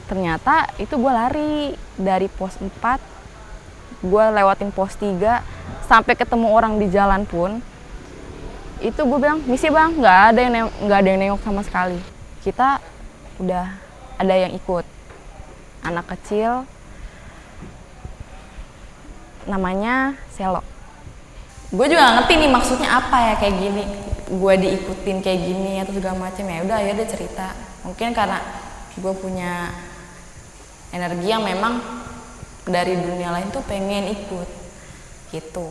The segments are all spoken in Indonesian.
ternyata itu gue lari dari pos 4, gue lewatin pos 3, sampai ketemu orang di jalan pun, itu gue bilang, misi bang, nggak ada yang nengok sama sekali. Kita udah ada yang ikut, anak kecil, namanya Selo. Gue juga gak ngerti nih maksudnya apa ya kayak gini, gue diikutin kayak gini atau segala macam. Ya udah, akhirnya dia cerita. Mungkin karena gue punya energi yang memang dari dunia lain tuh pengen ikut gitu.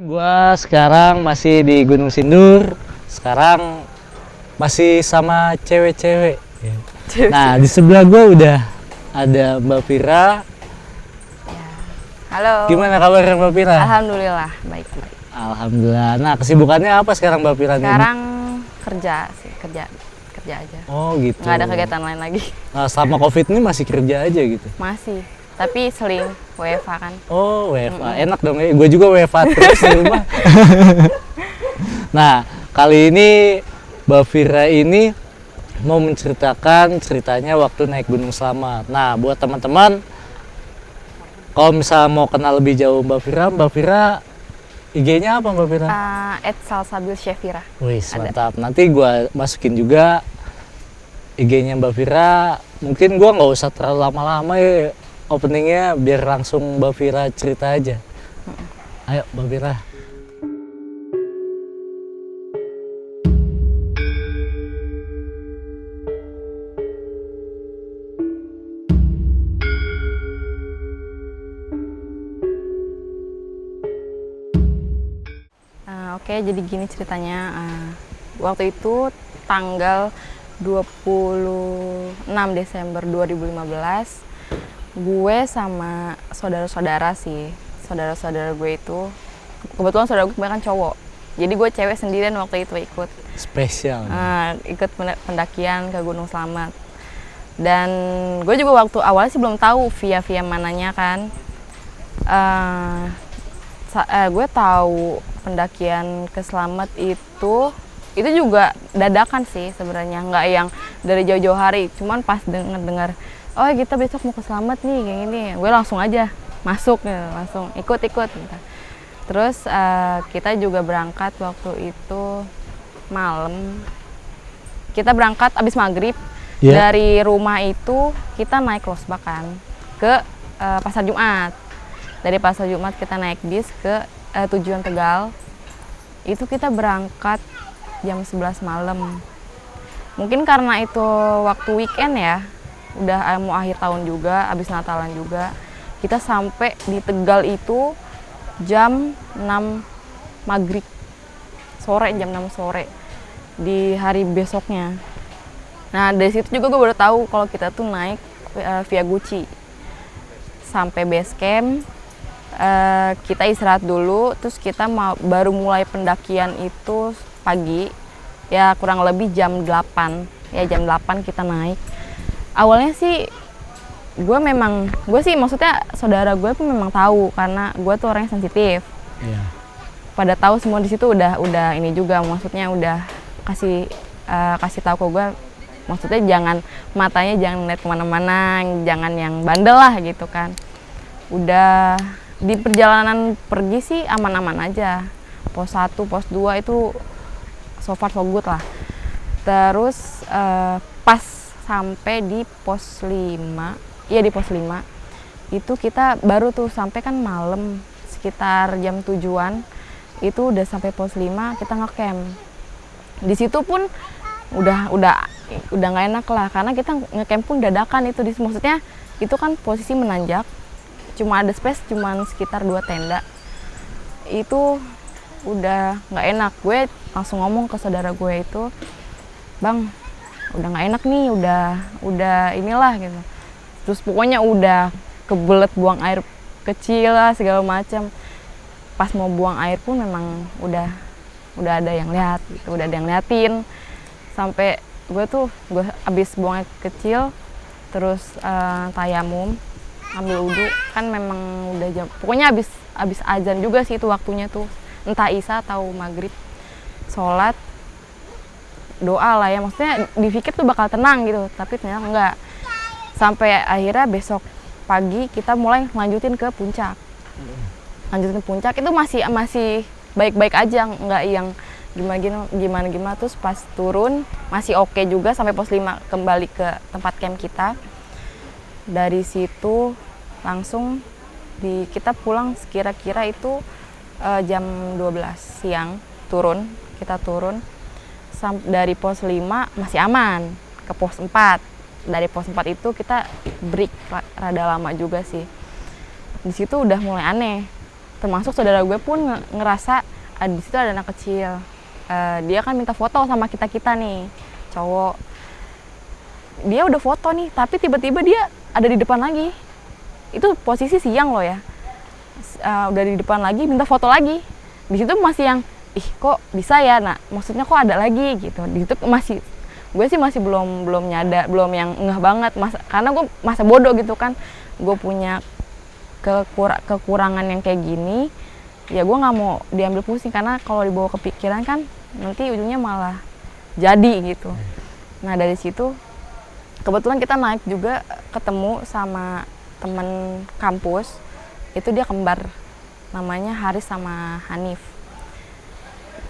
Gua sekarang masih di Gunung Sindur. Sekarang masih sama cewek-cewek. Nah, di sebelah gua udah ada Mbak Vira. Halo. Gimana kabar Mbak Vira? Alhamdulillah, baik. Alhamdulillah. Nah, kesibukannya apa sekarang Mbak Vira? Sekarang kerja sih, kerja aja. Oh gitu. Nggak ada kegiatan lain lagi. Nah, selama COVID ini masih kerja aja gitu? Masih, tapi seling WFH kan. Oh, WFA. Enak dong ya. Gue juga WFA terus di rumah. Nah, kali ini Mbak Vira ini mau menceritakan ceritanya waktu naik Gunung Slamet. Nah, buat teman-teman, kalau misalnya mau kenal lebih jauh Mbak Vira IG-nya apa Mbak Vira? @salsabilchefira. Wih, mantap. Nanti gue masukin juga IG-nya Mbak Vira. Mungkin gue nggak usah terlalu lama-lama ya openingnya, biar langsung Mbak Vira cerita aja. Ayo Mbak Vira. Oke, jadi gini ceritanya. Waktu itu tanggal 26 Desember 2015, gue sama saudara-saudara gue itu, kebetulan saudara gue kebanyakan cowok, jadi gue cewek sendirian waktu itu ikut Spesial. Ikut pendakian ke Gunung Slamet. Dan gue juga waktu awalnya sih belum tahu via mananya kan. Gue tahu pendakian ke Slamet itu juga dadakan sih sebenarnya, nggak yang dari jauh-jauh hari. Cuman pas dengar oh kita besok mau ke Slamet nih kayak gini, gue langsung aja masuk, langsung ikut gitu. Terus kita juga berangkat waktu itu malam. Kita berangkat abis maghrib. Dari rumah itu kita naik losbakan ke Pasar Jumat. Dari Pasar Jumat kita naik bis ke tujuan Tegal. Itu kita berangkat jam 11 malam. Mungkin karena itu waktu weekend ya, udah mau akhir tahun juga, abis Natalan juga. Kita sampai di Tegal itu jam 6 maghrib sore, jam 6 sore di hari besoknya. Nah, dari situ juga gue baru tahu kalau kita tuh naik via Gucci sampai base camp. Kita istirahat dulu, terus kita baru mulai pendakian itu pagi, ya kurang lebih jam 8. Ya jam 8 kita naik. Awalnya sih gue sih maksudnya saudara gue pun memang tahu karena gue tuh orangnya sensitif. Iya. Pada tahu semua di situ udah ini juga, maksudnya udah kasih tahu ke gue maksudnya matanya jangan lihat kemana-mana, jangan yang bandel lah gitu kan. Udah di perjalanan pergi sih aman-aman aja, pos 1, pos 2 itu so far so good lah. Terus pas sampai di pos 5, iya di pos 5 itu kita baru tuh sampai kan malam sekitar jam 7-an, itu udah sampai pos 5 kita ngecamp. Di situ pun udah nggak enak lah, karena kita ngecamp pun dadakan itu. Maksudnya itu kan posisi menanjak, cuma ada space cuman sekitar 2 tenda. Itu udah nggak enak. Gue langsung ngomong ke saudara gue itu, "Bang, udah nggak enak nih, udah inilah," gitu. Terus pokoknya udah kebelet buang air kecil lah segala macam. Pas mau buang air pun memang udah ada yang lihat gitu, udah ada yang liatin. Sampai gue abis buang air kecil, terus tayamum, ambil wudhu, kan memang udah jam, pokoknya abis azan juga sih itu waktunya tuh, entah isya atau maghrib. Sholat, doa lah ya, maksudnya dipikir tuh bakal tenang gitu, tapi ternyata enggak. Sampai akhirnya besok pagi kita mulai lanjutin ke puncak. Lanjutin puncak itu masih baik-baik aja, nggak yang gimana. Terus pas turun masih oke juga, sampai pos 5 kembali ke tempat camp kita. Dari situ langsung kita pulang kira-kira itu jam 12 siang kita turun. Dari pos 5 masih aman ke pos 4. Dari pos 4 itu kita break rada lama juga sih. Di situ udah mulai aneh. Termasuk saudara gue pun ngerasa di situ ada anak kecil. Dia kan minta foto sama kita nih, cowok. Dia udah foto nih, tapi tiba-tiba dia ada di depan lagi. Itu posisi siang loh ya. Udah di depan lagi, minta foto lagi. Di situ masih yang, ih kok bisa ya, nah maksudnya kok ada lagi gitu. Di situ gue sih masih belum nyadar, belum yang ngeh banget, karena gue masa bodoh gitu kan. Gue punya kekurangan yang kayak gini, ya gue nggak mau diambil pusing, karena kalau dibawa kepikiran kan nanti ujungnya malah jadi gitu. Nah dari situ kebetulan kita naik juga, ketemu sama temen kampus, itu dia kembar, namanya Haris sama Hanif.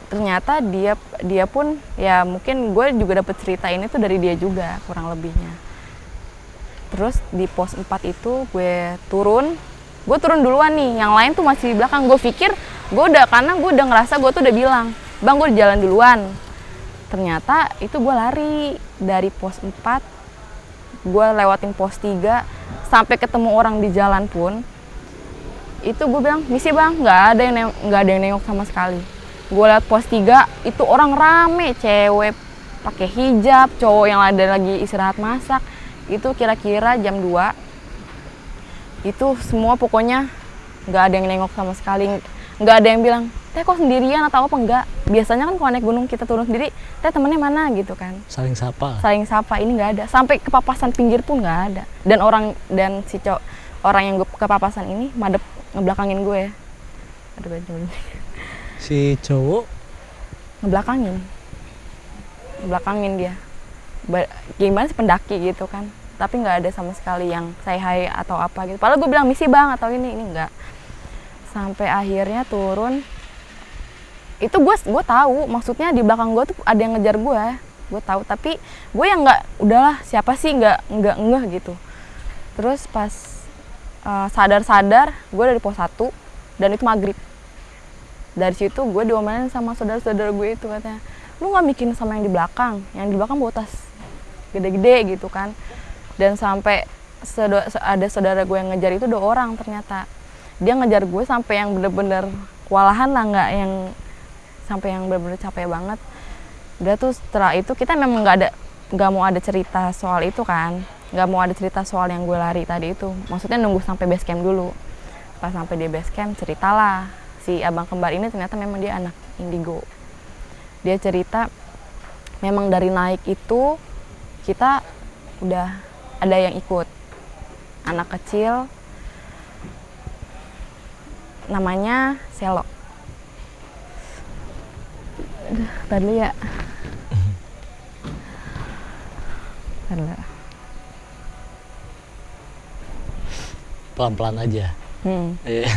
Ternyata dia pun, ya mungkin gue juga dapet cerita ini tuh dari dia juga kurang lebihnya. Terus di pos 4 itu gue turun duluan nih, yang lain tuh masih di belakang. Karena gue udah ngerasa, gue tuh udah bilang, "Bang, gue jalan duluan." Ternyata itu gue lari dari pos 4, gue lewatin pos 3, sampai ketemu orang di jalan pun, itu gue bilang, "Misi bang," nggak ada yang nengok sama sekali. Gue liat pos 3, itu orang rame, cewek pakai hijab, cowok yang ada lagi istirahat masak. Itu kira-kira jam 2. Itu semua pokoknya nggak ada yang nengok sama sekali. Nggak ada yang bilang, "Teh kok sendirian atau apa?" Enggak. Biasanya kan kalau naik gunung kita turun sendiri, "Teh temennya mana?" gitu kan. Saling sapa. Ini nggak ada. Sampai ke papasan pinggir pun nggak ada. Dan orang yang ke papasan ini madep ngebelakangin gue. Aduh, Si cowok ngebelakangin dia. Gimana sih, pendaki gitu kan, tapi nggak ada sama sekali yang say hi atau apa gitu. Padahal gue bilang, "Misi bang," atau ini enggak. Sampai akhirnya turun, itu gue tahu maksudnya di belakang gue tuh ada yang ngejar gue tahu, tapi gue yang nggak, udahlah siapa sih, nggak ngeh gitu. Terus pas sadar gue dari pos 1 dan itu maghrib. Dari situ gue diomelin sama saudara-saudara gue itu, katanya, "Lu nggak mikirin sama yang di belakang bawa tas gede-gede gitu kan." Dan sampai ada saudara gue yang ngejar itu 2 orang ternyata. Dia ngejar gue sampai yang bener-bener kewalahan lah, nggak yang sampai yang bener-bener capek banget. Udah tuh setelah itu kita memang nggak mau ada cerita soal itu kan, nggak mau ada cerita soal yang gue lari tadi itu. Maksudnya nunggu sampai base camp dulu. Pas sampai di base camp, ceritalah si abang kembar ini, ternyata memang dia anak indigo. Dia cerita memang dari naik itu kita udah ada yang ikut, anak kecil namanya Selok. Tadi ya Karena Pelan-pelan aja. Iya.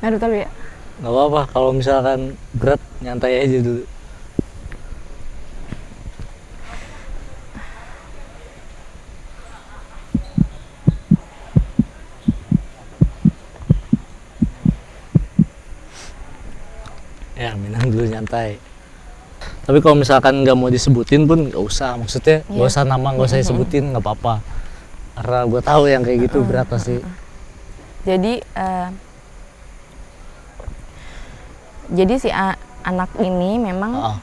aduh tapi ya Nggak apa-apa kalau misalkan berat, nyantai aja dulu. Ya minum dulu, nyantai. Tapi kalau misalkan nggak mau disebutin pun nggak usah, maksudnya nggak usah nama, nggak usah disebutin, nggak apa-apa. Karena gue tahu yang kayak gitu berat pasti. jadi si anak ini memang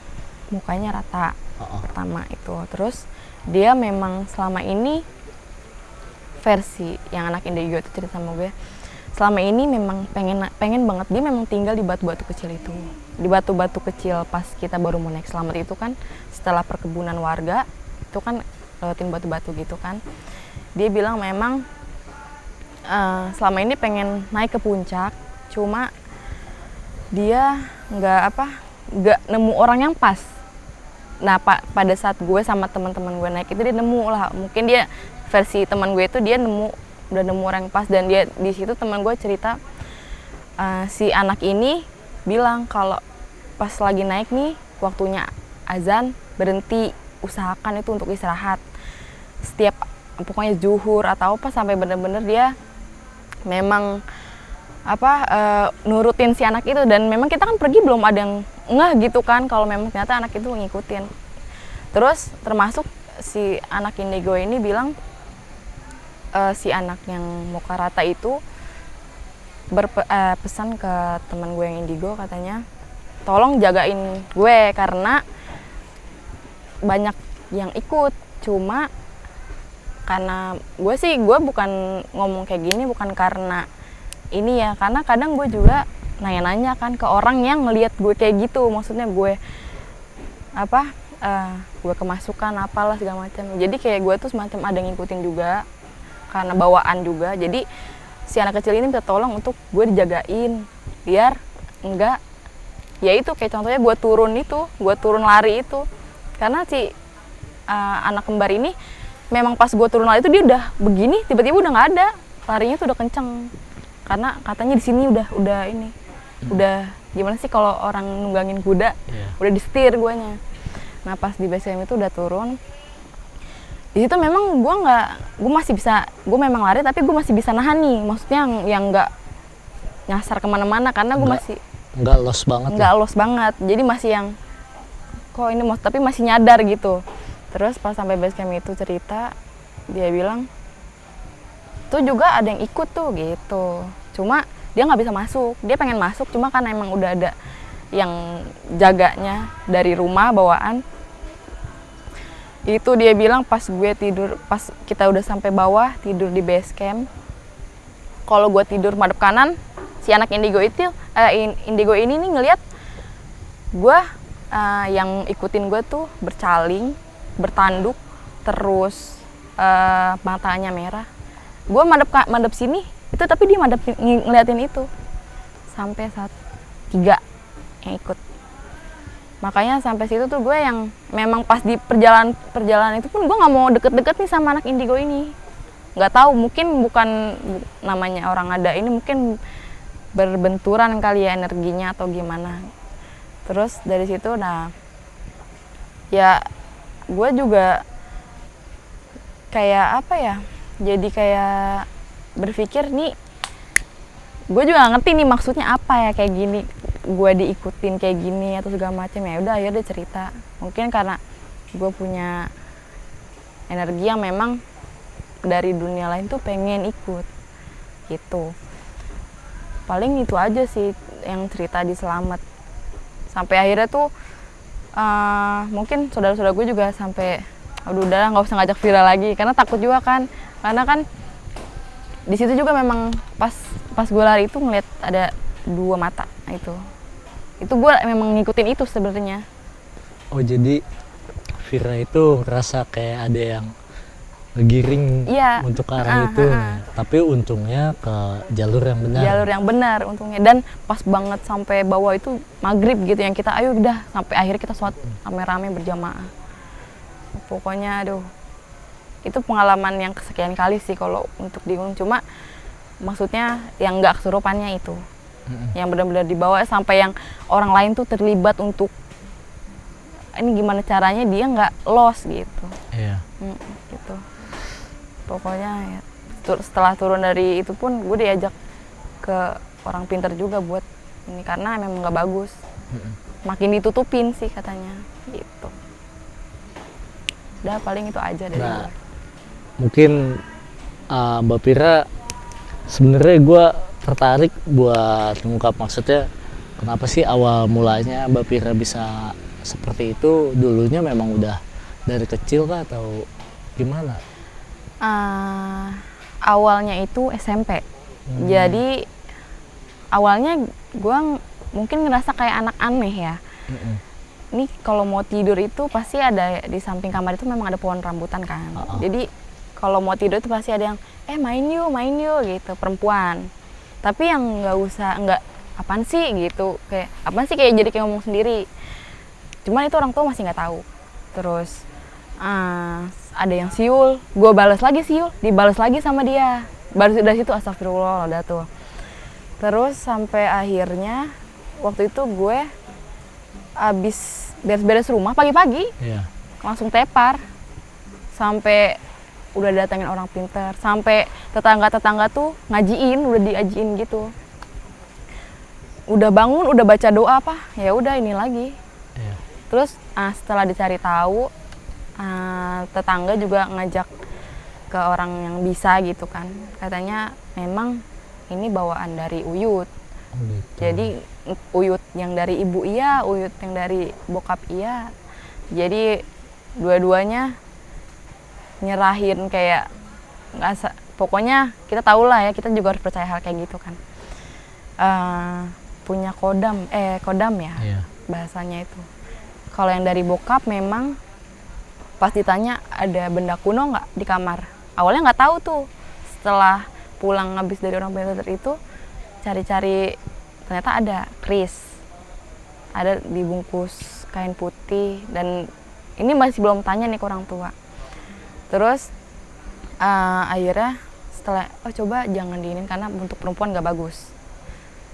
mukanya rata pertama itu, terus dia memang selama ini versi yang anak indigo itu cerita sama gue, selama ini memang pengen banget, dia memang tinggal di batu-batu kecil itu, di batu-batu kecil pas kita baru mau naik Slamet itu kan, setelah perkebunan warga itu kan lewatin batu-batu gitu kan. Dia bilang memang selama ini pengen naik ke puncak, cuma dia nggak nemu orang yang pas. Nah pada saat gue sama teman-teman gue naik itu, dia nemu lah, mungkin dia versi teman gue itu dia udah nemu orang yang pas. Dan dia di situ teman gue cerita si anak ini bilang kalau pas lagi naik nih waktunya azan berhenti, usahakan itu untuk istirahat setiap pokoknya zuhur atau apa, sampai bener-bener dia memang nurutin si anak itu. Dan memang kita kan pergi belum ada yang ngeh gitu kan kalau memang ternyata anak itu ngikutin. Terus termasuk si anak indigo ini bilang si anak yang muka rata itu pesan ke teman gue yang indigo, katanya tolong jagain gue karena banyak yang ikut. Cuma karena gue bukan ngomong kayak gini bukan karena ini ya, karena kadang gue juga nanya-nanya kan ke orang yang ngelihat gue kayak gitu, maksudnya gue gue kemasukan apalah segala macam. Jadi kayak gue tuh semacam ada ngikutin juga karena bawaan juga. Jadi si anak kecil ini minta tolong untuk gue dijagain biar enggak, ya itu kayak contohnya gue turun lari itu, karena si anak kembar ini memang pas gue turun lari itu dia udah begini, tiba-tiba udah nggak ada, larinya tuh udah kenceng karena katanya di sini udah ini udah gimana sih kalau orang nunggangin kuda, udah disetir guanya. Nah pas di base camp itu udah turun, di situ memang gue memang lari tapi gue masih bisa nahan nih, maksudnya yang nggak nyasar kemana-mana karena gue masih nggak los banget, jadi masih yang kok ini tapi masih nyadar gitu. Terus pas sampai base camp itu cerita, dia bilang tuh juga ada yang ikut tuh gitu, cuma dia nggak bisa masuk, dia pengen masuk cuma kan emang udah ada yang jaganya dari rumah bawaan. Itu dia bilang pas gue tidur, pas kita udah sampai bawah tidur di base camp, kalau gue tidur madep kanan, si anak indigo ini nih ngelihat gue yang ikutin gue tuh bercaling, bertanduk, terus matanya merah. Gue madep sini itu, tapi dia ngeliatin itu sampai 3 yang ikut. Makanya sampai situ tuh gue yang memang pas di perjalanan itu pun gue nggak mau deket-deket nih sama anak indigo ini. Nggak tahu, mungkin bukan namanya orang ada ini, mungkin berbenturan kali ya energinya atau gimana. Terus dari situ ya gue juga kayak jadi kayak berpikir nih, gue juga gak ngerti nih maksudnya apa ya kayak gini, gue diikutin kayak gini atau segala macam. Ya udah akhirnya dia cerita, mungkin karena gue punya energi yang memang dari dunia lain tuh pengen ikut gitu. Paling itu aja sih yang cerita di Slamet. Sampai akhirnya tuh mungkin saudara-saudara gue juga sampai udah nggak usah ngajak Vira lagi karena takut juga kan, karena kan di situ juga memang pas gue lari itu ngeliat ada 2 mata. Itu gue memang ngikutin itu sebenarnya. Oh jadi Vira itu rasa kayak ada yang ngegiring Iya. untuk ke arah itu. Tapi untungnya ke jalur yang benar. Jalur yang benar untungnya, dan pas banget sampai bawah itu maghrib gitu, yang kita ayo udah sampai akhirnya kita sholat rame-rame berjamaah. Pokoknya aduh, itu pengalaman yang kesekian kali sih kalau untuk di gunung. Cuma maksudnya yang nggak kesurupannya itu, yang benar-benar dibawa sampai yang orang lain tuh terlibat untuk ini gimana caranya dia nggak lost gitu. Iya. Gitu. Pokoknya ya, setelah turun dari itu pun gue diajak ke orang pintar juga buat ini karena memang nggak bagus. Makin ditutupin sih katanya gitu. Udah paling itu aja dari gue. Mungkin Mbak Pira, sebenarnya gue tertarik buat mengungkap maksudnya kenapa sih awal mulanya Mbak Pira bisa seperti itu. Dulunya memang udah dari kecil kah atau gimana? Awalnya itu SMP. Jadi awalnya gue mungkin ngerasa kayak anak aneh ya. Ini kalau mau tidur itu pasti ada di samping kamar itu memang ada pohon rambutan kan. Jadi kalau mau tidur itu pasti ada yang main yuk gitu, perempuan. Tapi yang nggak apaan sih gitu, kayak apaan sih, kayak jadi kayak ngomong sendiri. Cuman itu orang tua masih nggak tahu. Terus ada yang siul, gue balas lagi siul, dibalas lagi sama dia. Baru dari situ astagfirullah udah tuh. Terus sampai akhirnya waktu itu gue abis beres-beres rumah pagi-pagi, langsung tepar. Sampai udah datangin orang pintar, sampai tetangga-tetangga tuh udah diajiin gitu. Udah bangun, udah baca doa apa, ya udah ini lagi. Terus setelah dicari tahu, tetangga juga ngajak ke orang yang bisa gitu kan, katanya memang ini bawaan dari Uyut. Jadi Uyut yang dari ibu iya, Uyut yang dari bokap iya. Jadi dua-duanya nyerahin kayak pokoknya kita tahu lah ya, kita juga harus percaya hal kayak gitu kan. Punya kodam ya bahasanya itu. Kalau yang dari bokap memang pas ditanya ada benda kuno nggak di kamar, awalnya nggak tahu tuh. Setelah pulang habis dari orang pintar itu cari-cari, ternyata ada keris, ada dibungkus kain putih, dan ini masih belum tanya nih ke orang tua. Terus akhirnya setelah coba jangan diinin karena untuk perempuan nggak bagus.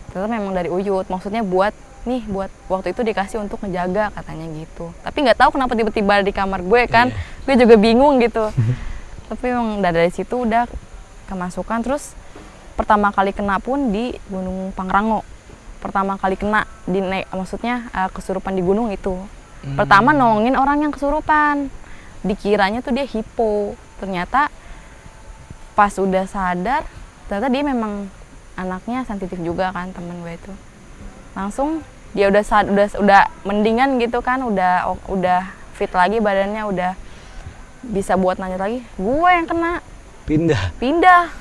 Ternyata memang dari Uyut, maksudnya buat waktu itu dikasih untuk ngejaga katanya gitu. Tapi nggak tahu kenapa tiba-tiba di kamar gue kan. Gue juga bingung gitu. Tapi emang dari situ udah kemasukan. Terus pertama kali kena pun di Gunung Pangrango. Pertama kali kena maksudnya kesurupan di gunung itu. Pertama nolongin orang yang kesurupan. Dikiranya tuh dia hipo. Ternyata pas udah sadar, ternyata dia memang anaknya sensitif juga kan, temen gue itu. Langsung dia udah mendingan gitu kan, udah fit lagi badannya, udah bisa buat lanjut lagi. Gue yang kena pindah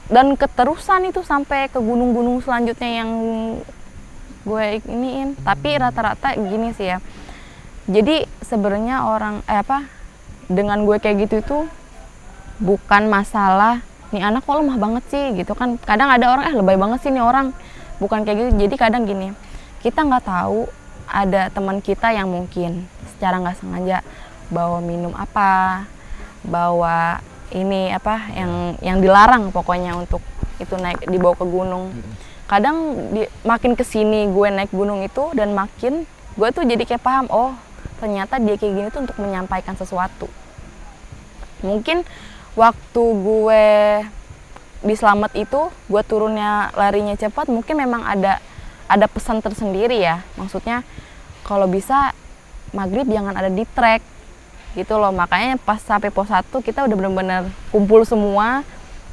dan keterusan itu sampai ke gunung-gunung selanjutnya yang gue iniin. Tapi rata-rata gini sih ya, jadi sebenarnya dengan gue kayak gitu itu bukan masalah nih anak kok lemah banget sih gitu kan. Kadang ada orang lebay banget sih nih orang, bukan kayak gitu. Jadi kadang gini, kita nggak tahu ada teman kita yang mungkin secara nggak sengaja bawa minum bawa ini yang dilarang pokoknya untuk itu naik dibawa ke gunung. Kadang makin kesini gue naik gunung itu dan makin gue tuh jadi kayak paham, ternyata dia kayak gini tuh untuk menyampaikan sesuatu. Mungkin waktu gue di Slamet itu, gue turunnya larinya cepat, mungkin memang ada pesan tersendiri ya. Maksudnya kalau bisa maghrib jangan ada di trek gitu loh. Makanya pas sampai pos 1 kita udah benar-benar kumpul semua.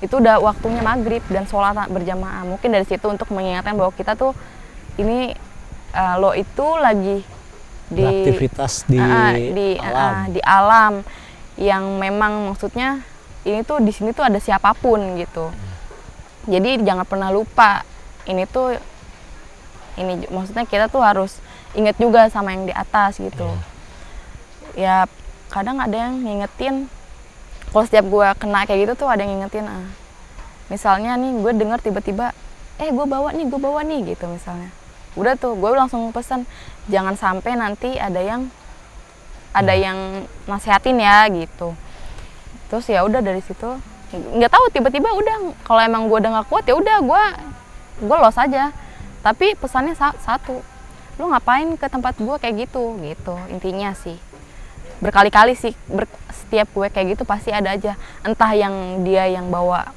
Itu udah waktunya maghrib dan sholat berjamaah. Mungkin dari situ untuk mengingatkan bahwa kita tuh ini lo itu lagi di aktivitas di alam yang memang maksudnya ini tuh di sini tuh ada siapapun gitu. Jadi jangan pernah lupa ini maksudnya kita tuh harus ingat juga sama yang di atas gitu. Ya kadang ada yang ngingetin kalau setiap gue kena kayak gitu tuh ada yang ngingetin. Misalnya nih gue denger tiba-tiba gue bawa nih gitu misalnya. Udah tuh gue langsung pesan jangan sampai nanti ada yang nasehatin ya gitu. Terus ya udah dari situ nggak tahu tiba-tiba udah kalau emang gue udah nggak kuat ya udah gue los aja. Tapi pesannya satu, lu ngapain ke tempat gue kayak gitu intinya sih. Berkali-kali sih setiap gue kayak gitu pasti ada aja, entah yang dia yang bawa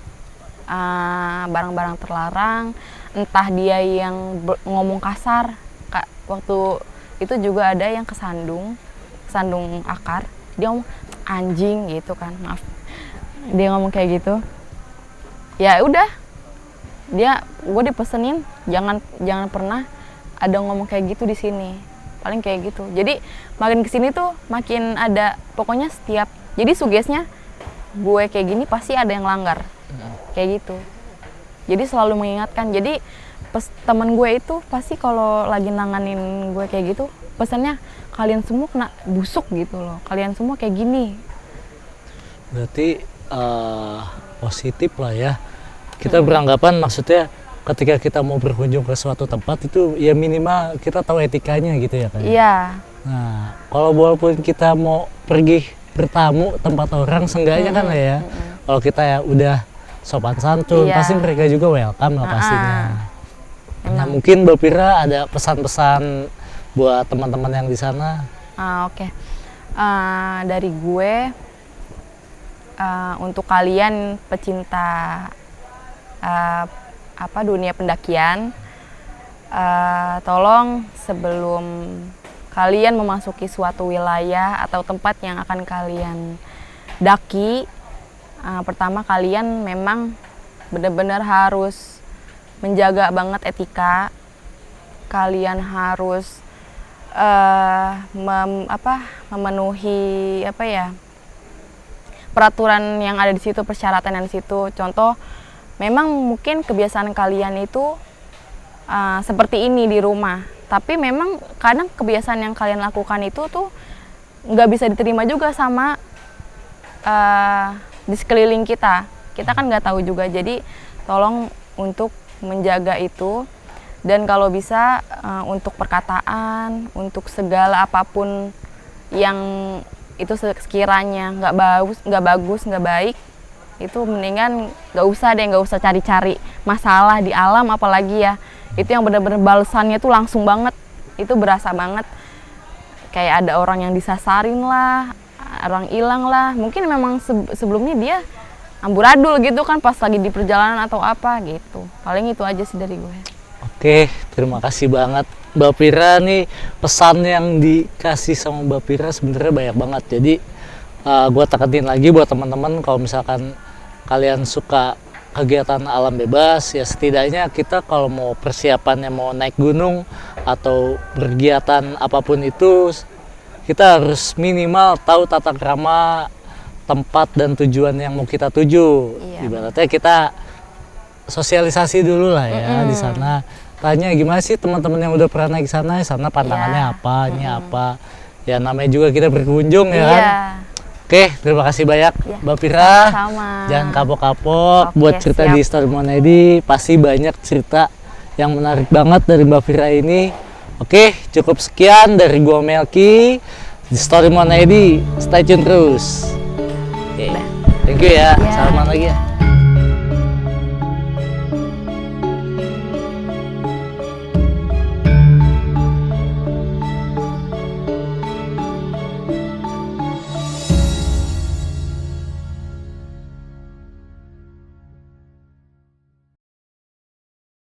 barang-barang terlarang, entah dia yang ngomong kasar. Waktu itu juga ada yang kesandung akar, dia ngomong anjing gitu kan, maaf, dia ngomong kayak gitu. Ya udah, gue dipesenin jangan pernah ada ngomong kayak gitu di sini, paling kayak gitu. Jadi makin kesini tuh makin ada, pokoknya setiap, jadi sugesnya gue kayak gini pasti ada yang langgar kayak gitu. Jadi selalu mengingatkan. Jadi teman gue itu pasti kalau lagi nanganin gue kayak gitu pesannya kalian semua kena busuk gitu loh, kalian semua kayak gini. Berarti positif lah ya. Kita beranggapan maksudnya ketika kita mau berkunjung ke suatu tempat itu ya minimal kita tahu etikanya gitu ya kan. Iya. Nah, kalau walaupun kita mau pergi bertamu tempat orang seenggaknya kan ya. Kalau kita ya udah sopan santun, pasti mereka juga welcome lah pastinya. Nah, mungkin Mbak Fira ada pesan-pesan buat teman-teman yang di sana. Oke. Dari gue untuk kalian pecinta dunia pendakian, tolong sebelum kalian memasuki suatu wilayah atau tempat yang akan kalian daki, pertama kalian memang benar-benar harus menjaga banget etika. Kalian harus memenuhi peraturan yang ada di situ, persyaratan yang di situ. Contoh, memang mungkin kebiasaan kalian itu seperti ini di rumah, tapi memang kadang kebiasaan yang kalian lakukan itu tuh nggak bisa diterima juga sama di sekeliling kita. Kita kan nggak tahu juga, jadi tolong untuk menjaga itu. Dan kalau bisa untuk perkataan, untuk segala apapun yang itu sekiranya nggak bagus, nggak baik, itu mendingan nggak usah cari-cari masalah di alam, apalagi ya itu yang benar-benar balasannya tuh langsung banget, itu berasa banget. Kayak ada orang yang disasarin lah, orang hilang lah, mungkin memang sebelumnya dia amburadul gitu kan pas lagi di perjalanan atau apa gitu. Paling itu aja sih dari gue. Oke, terima kasih banget Mbak Fira nih, pesan yang dikasih sama Mbak Fira sebenarnya banyak banget. Jadi gue tekenin lagi buat teman-teman, kalau misalkan kalian suka kegiatan alam bebas, ya setidaknya kita kalau mau persiapannya mau naik gunung atau berkegiatan apapun itu, kita harus minimal tahu tata krama tempat dan tujuan yang mau kita tuju. Iya. Ibaratnya kita sosialisasi dulu lah ya di sana. Tanya gimana sih teman-teman yang udah pernah naik sana pantangannya apa, apa. Ya namanya juga kita berkunjung ya kan. Oke, terima kasih banyak Mbak Fira. Sama. Jangan kapok-kapok buat cerita di Story Monedi. Pasti banyak cerita yang menarik banget dari Mbak Fira ini. Oke, cukup sekian dari gua Melki di Story Monedi. Stay tune terus. Oke, thank you ya. Salaman lagi ya.